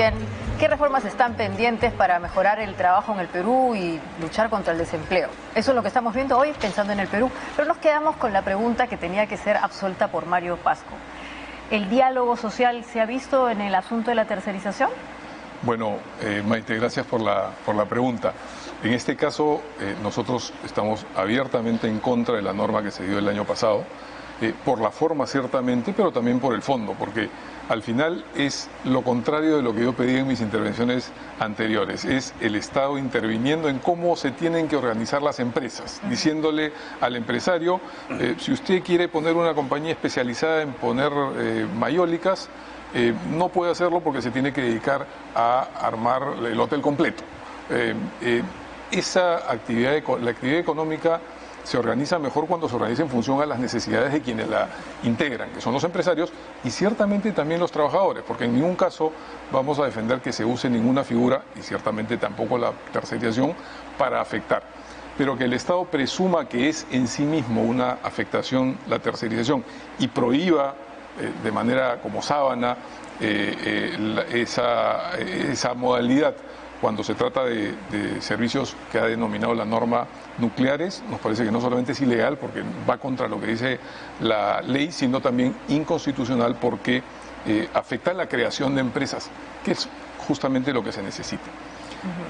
también qué reformas están pendientes para mejorar el trabajo en el Perú y luchar contra el desempleo. Eso es lo que estamos viendo hoy, pensando en el Perú. Pero nos quedamos con la pregunta que tenía que ser absuelta por Mario Pasco. ¿El diálogo social se ha visto en el asunto de la tercerización? Bueno, Maite, gracias por la pregunta. En este caso, nosotros estamos abiertamente en contra de la norma que se dio el año pasado, por la forma ciertamente, pero también por el fondo, porque al final es lo contrario de lo que yo pedí en mis intervenciones anteriores, es el Estado interviniendo en cómo se tienen que organizar las empresas, diciéndole al empresario, si usted quiere poner una compañía especializada en poner mayólicas, no puede hacerlo porque se tiene que dedicar a armar el hotel completo. La actividad económica se organiza mejor cuando se organiza en función a las necesidades de quienes la integran, que son los empresarios y ciertamente también los trabajadores, porque en ningún caso vamos a defender que se use ninguna figura, y ciertamente tampoco la tercerización, para afectar. Pero que el Estado presuma que es en sí mismo una afectación la tercerización y prohíba de manera como sábana esa modalidad cuando se trata de servicios que ha denominado la norma nucleares, nos parece que no solamente es ilegal porque va contra lo que dice la ley, sino también inconstitucional porque afecta la creación de empresas, que es justamente lo que se necesita.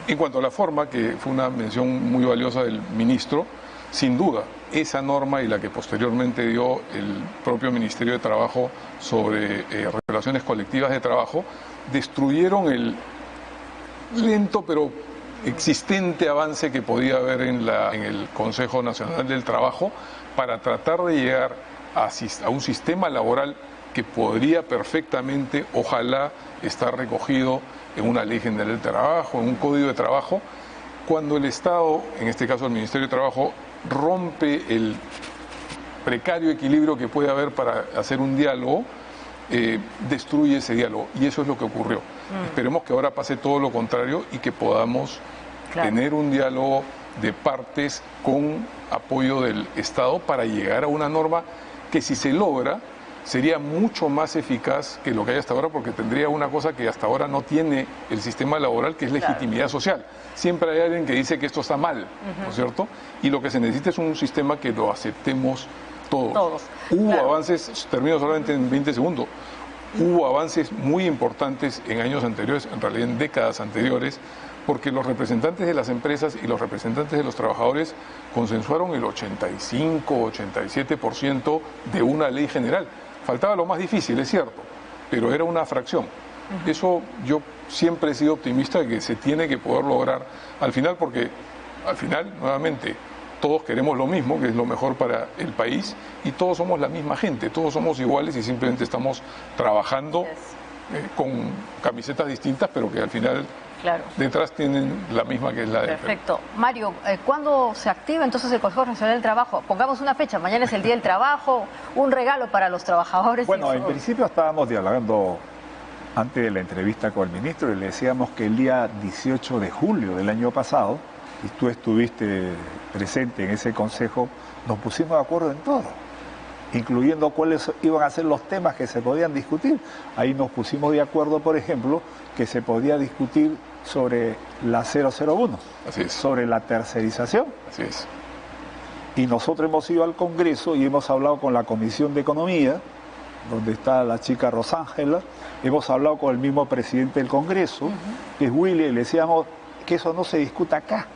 En cuanto a la forma, que fue una mención muy valiosa del ministro, sin duda, esa norma y la que posteriormente dio el propio Ministerio de Trabajo sobre relaciones colectivas de trabajo, destruyeron el lento pero existente avance que podía haber en el Consejo Nacional del Trabajo para tratar de llegar a un sistema laboral que podría perfectamente, ojalá, estar recogido en una ley general del trabajo, en un código de trabajo, cuando el Estado, en este caso el Ministerio de Trabajo, rompe el precario equilibrio que puede haber para hacer un diálogo, destruye ese diálogo, y eso es lo que ocurrió. Esperemos que ahora pase todo lo contrario y que podamos tener un diálogo de partes con apoyo del Estado para llegar a una norma que, si se logra, sería mucho más eficaz que lo que hay hasta ahora, porque tendría una cosa que hasta ahora no tiene el sistema laboral, que es legitimidad social. Siempre hay alguien que dice que esto está mal, ¿no es cierto? Y lo que se necesita es un sistema que lo aceptemos todos. Hubo avances, termino solamente en 20 segundos, hubo avances muy importantes en años anteriores, en realidad en décadas anteriores, porque los representantes de las empresas y los representantes de los trabajadores consensuaron el 85-87% de una ley general. Faltaba lo más difícil, es cierto, pero era una fracción. Eso yo siempre he sido optimista de que se tiene que poder lograr al final, porque al final, nuevamente, todos queremos lo mismo, que es lo mejor para el país, y todos somos la misma gente, todos somos iguales y simplemente estamos trabajando con camisetas distintas, pero que al final detrás tienen la misma, que es la de... Perfecto. Mario, ¿cuándo se activa entonces el Consejo Nacional del Trabajo? Pongamos una fecha, mañana es el Día del Trabajo, un regalo para los trabajadores. Bueno, en principio estábamos dialogando antes de la entrevista con el ministro y le decíamos que el día 18 de julio del año pasado, y tú estuviste presente en ese consejo, nos pusimos de acuerdo en todo, incluyendo cuáles iban a ser los temas que se podían discutir. Ahí nos pusimos de acuerdo, por ejemplo, que se podía discutir sobre la 001, sobre la tercerización. Así es. Y nosotros hemos ido al Congreso y hemos hablado con la Comisión de Economía, donde está la chica Rosángela, hemos hablado con el mismo presidente del Congreso, que es Willy, y le decíamos que eso no se discuta acá.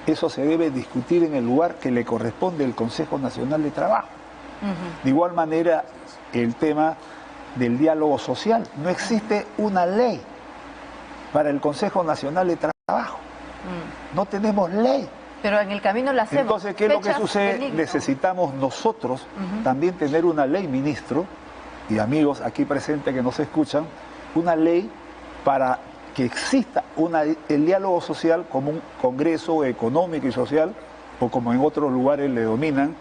Eso se debe discutir en el lugar que le corresponde al Consejo Nacional de Trabajo. De igual manera, el tema del diálogo social. No existe una ley para el Consejo Nacional de Trabajo. No tenemos ley. Pero en el camino la hacemos. Entonces, ¿qué es lo que sucede? Necesitamos nosotros también tener una ley, ministro, y amigos aquí presentes que nos escuchan, una ley para que exista el diálogo social como un congreso económico y social, o como en otros lugares le dominan,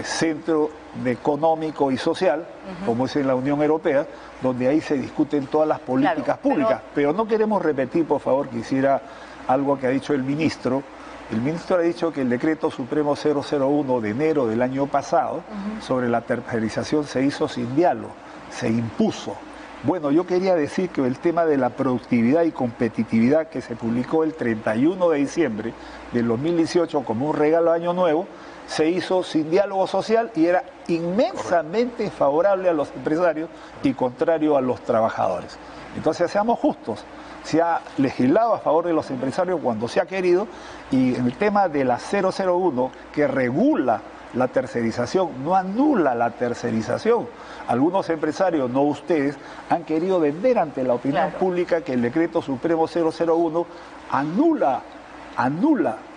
centro de económico y social, como es en la Unión Europea, donde ahí se discuten todas las políticas públicas. Pero no queremos repetir, por favor, quisiera algo que ha dicho el ministro. El ministro ha dicho que el decreto supremo 001 de enero del año pasado sobre la tercerización se hizo sin diálogo, se impuso. Bueno, yo quería decir que el tema de la productividad y competitividad que se publicó el 31 de diciembre del 2018 como un regalo de Año Nuevo, se hizo sin diálogo social y era inmensamente favorable a los empresarios y contrario a los trabajadores. Entonces, seamos justos. Se ha legislado a favor de los empresarios cuando se ha querido, y en el tema de la 001, que regula la tercerización, no anula la tercerización. Algunos empresarios, no ustedes, han querido vender ante la opinión pública que el decreto supremo 001 anula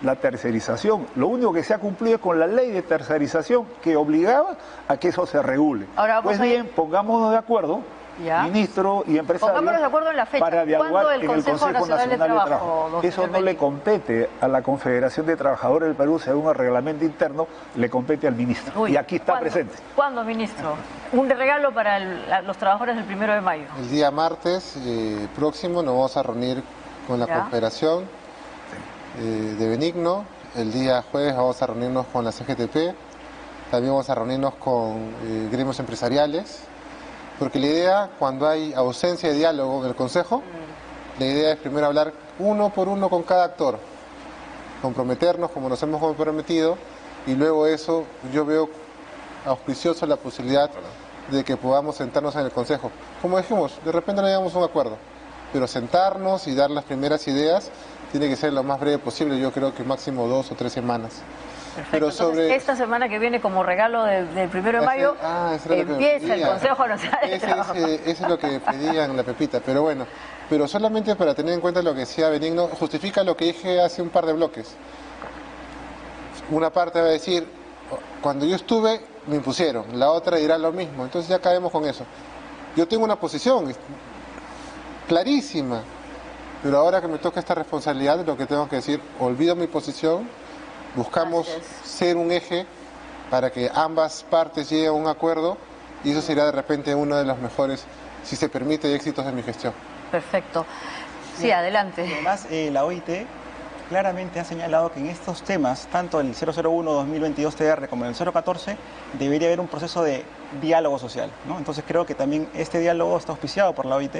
la tercerización. Lo único que se ha cumplido es con la ley de tercerización que obligaba a que eso se regule. Ahora, pues bien, pongámonos de acuerdo, ministro y empresario, pongámonos de acuerdo en la fecha. para dialogar en el Consejo Nacional de Trabajo. Eso no le compete a la Confederación de Trabajadores del Perú, según el reglamento interno, le compete al ministro. Y aquí está presente. ¿Cuándo, ministro? Un regalo para los trabajadores del 1 de mayo. El día martes próximo nos vamos a reunir con la Confederación de Benigno. El día jueves vamos a reunirnos con la CGTP. También vamos a reunirnos con gremios empresariales. Porque la idea, cuando hay ausencia de diálogo en el Consejo, la idea es primero hablar uno por uno con cada actor, comprometernos como nos hemos comprometido, y luego eso yo veo auspicioso la posibilidad de que podamos sentarnos en el Consejo. Como dijimos, de repente no llegamos a un acuerdo, pero sentarnos y dar las primeras ideas tiene que ser lo más breve posible, yo creo que máximo 2 o 3 semanas. Perfecto. Pero Entonces, esta semana que viene, como regalo del 1 de mayo, empieza el Consejo Nacional de Trabajo. Eso es lo que pedían la Pepita, pero bueno, pero solamente para tener en cuenta lo que decía Benigno, justifica lo que dije hace un par de bloques. Una parte va a decir, cuando yo estuve, me impusieron, la otra dirá lo mismo, entonces ya caemos con eso. Yo tengo una posición clarísima, pero ahora que me toca esta responsabilidad, lo que tengo que decir, olvido mi posición, buscamos ser un eje para que ambas partes lleguen a un acuerdo, y eso será de repente uno de los mejores, si se permite, éxitos de mi gestión. Perfecto. Sí, adelante. Además, la OIT claramente ha señalado que en estos temas, tanto el 001-2022 TR como el 014, debería haber un proceso de diálogo social, ¿no? Entonces creo que también este diálogo está auspiciado por la OIT.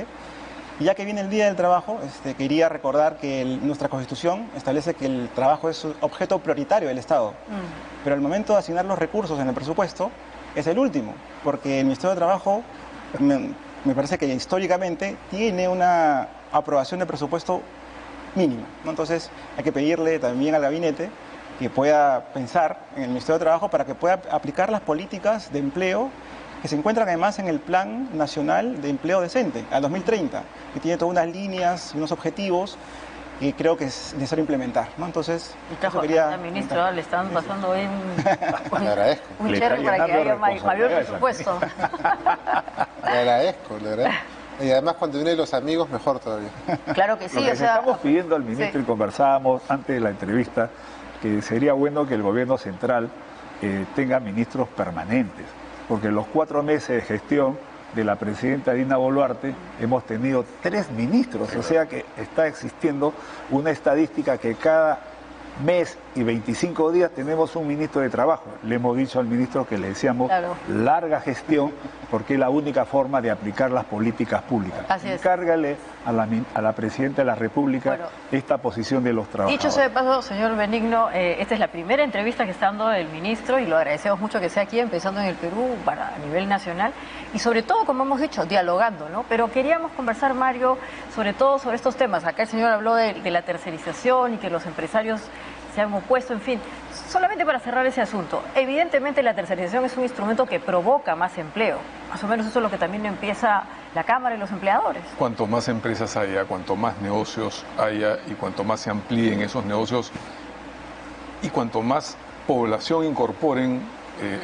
Y ya que viene el Día del Trabajo, quería recordar que nuestra Constitución establece que el trabajo es un objeto prioritario del Estado. Pero al momento de asignar los recursos en el presupuesto, es el último, porque el Ministerio de Trabajo, me parece que históricamente, tiene una aprobación de presupuesto mínima, ¿no? Entonces hay que pedirle también al gabinete que pueda pensar en el Ministerio de Trabajo para que pueda aplicar las políticas de empleo que se encuentran además en el Plan Nacional de Empleo Decente, al 2030, que tiene todas unas líneas y unos objetivos que creo que es necesario implementar, ¿no? Entonces, eso quería... Ministro, le están pasando hoy le agradezco. Un cherry para que haya mayor presupuesto. Le agradezco. Y además cuando vienen los amigos, mejor todavía. Claro que sí. Lo que estamos pidiendo al ministro, y conversábamos antes de la entrevista, que sería bueno que el gobierno central tenga ministros permanentes, porque en los 4 meses de gestión de la presidenta Dina Boluarte hemos tenido 3 ministros, o sea que está existiendo una estadística que cada mes y 25 días tenemos un ministro de Trabajo. Le hemos dicho al ministro que le deseamos larga gestión, porque es la única forma de aplicar las políticas públicas. Encárgale a la presidenta de la República esta posición de los trabajadores. Dicho sea de paso, señor Benigno, esta es la primera entrevista que está dando el ministro y lo agradecemos mucho que sea aquí, empezando en el Perú, a nivel nacional, y sobre todo, como hemos dicho, dialogando, ¿no? Pero queríamos conversar, Mario, sobre todo sobre estos temas. Acá el señor habló de la tercerización y que los empresarios se han opuesto, en fin. Solamente para cerrar ese asunto, evidentemente la tercerización es un instrumento que provoca más empleo. Más o menos eso es lo que también empieza la Cámara y los empleadores. Cuanto más empresas haya, cuanto más negocios haya y cuanto más se amplíen esos negocios y cuanto más población incorporen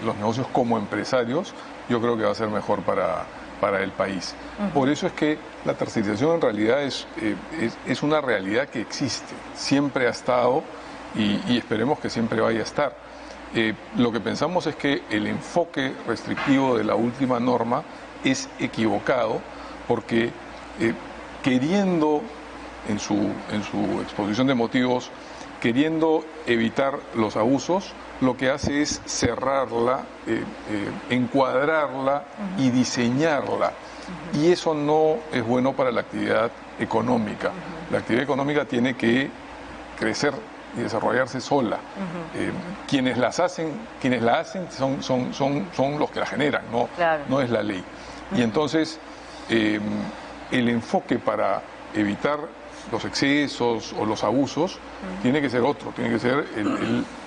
los negocios como empresarios, yo creo que va a ser mejor para el país. Por eso es que la tercerización en realidad es una realidad que existe, siempre ha estado y esperemos que siempre vaya a estar. Lo que pensamos es que el enfoque restrictivo de la última norma es equivocado, porque queriendo en su exposición de motivos queriendo evitar los abusos, lo que hace es cerrarla, encuadrarla y diseñarla. Y eso no es bueno para la actividad económica. La actividad económica tiene que crecer y desarrollarse sola. Quienes la hacen son los que la generan, no, claro, no es la ley. Y entonces el enfoque para evitar los excesos o los abusos tiene que ser otro, tiene que ser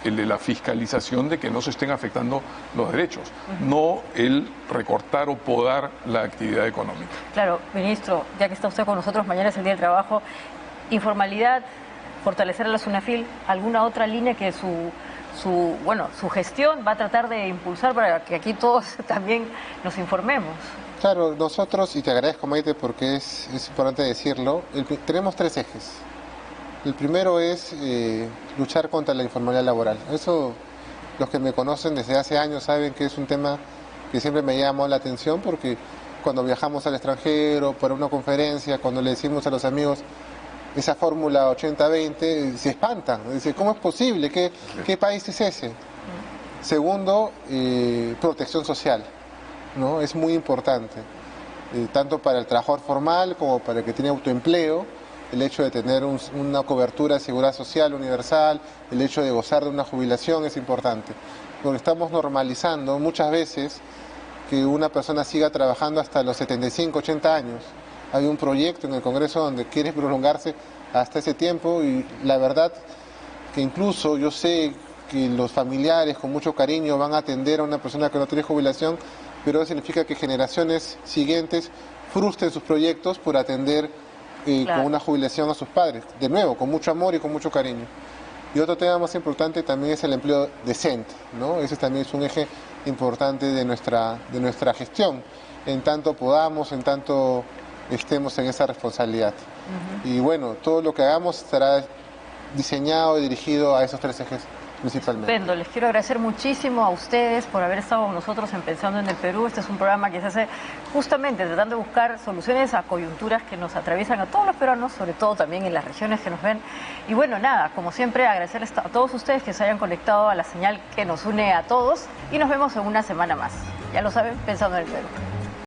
el de la fiscalización de que no se estén afectando los derechos, no el recortar o podar la actividad económica. Claro, ministro, ya que está usted con nosotros, mañana es el Día del Trabajo, informalidad, fortalecer a la SUNAFIL, ¿alguna otra línea que su gestión va a tratar de impulsar para que aquí todos también nos informemos? Claro, nosotros, y te agradezco, Maite, porque es importante decirlo, tenemos 3 ejes. El primero es luchar contra la informalidad laboral. Eso, los que me conocen desde hace años saben que es un tema que siempre me llamó la atención, porque cuando viajamos al extranjero, para una conferencia, cuando le decimos a los amigos esa fórmula 80-20, se espantan. Dicen, ¿cómo es posible? ¿Qué país es ese? Segundo, protección social, ¿no? Es muy importante, tanto para el trabajador formal como para el que tiene autoempleo. El hecho de tener una cobertura de seguridad social universal, el hecho de gozar de una jubilación es importante, porque estamos normalizando muchas veces que una persona siga trabajando hasta los 75, 80 años. Hay un proyecto en el Congreso donde quiere prolongarse hasta ese tiempo, y la verdad que incluso yo sé que los familiares con mucho cariño van a atender a una persona que no tiene jubilación, pero eso significa que generaciones siguientes frustren sus proyectos por atender claro, con una jubilación a sus padres, de nuevo, con mucho amor y con mucho cariño. Y otro tema más importante también es el empleo decente, ¿no? Ese también es un eje importante de nuestra gestión, en tanto podamos, en tanto estemos en esa responsabilidad. Y bueno, todo lo que hagamos estará diseñado y dirigido a esos 3 ejes principalmente. Estupendo, les quiero agradecer muchísimo a ustedes por haber estado con nosotros en Pensando en el Perú. Este es un programa que se hace justamente tratando de buscar soluciones a coyunturas que nos atraviesan a todos los peruanos, sobre todo también en las regiones que nos ven. Y bueno, nada, como siempre, agradecerles a todos ustedes que se hayan conectado a la señal que nos une a todos, y nos vemos en una semana más. Ya lo saben, Pensando en el Perú.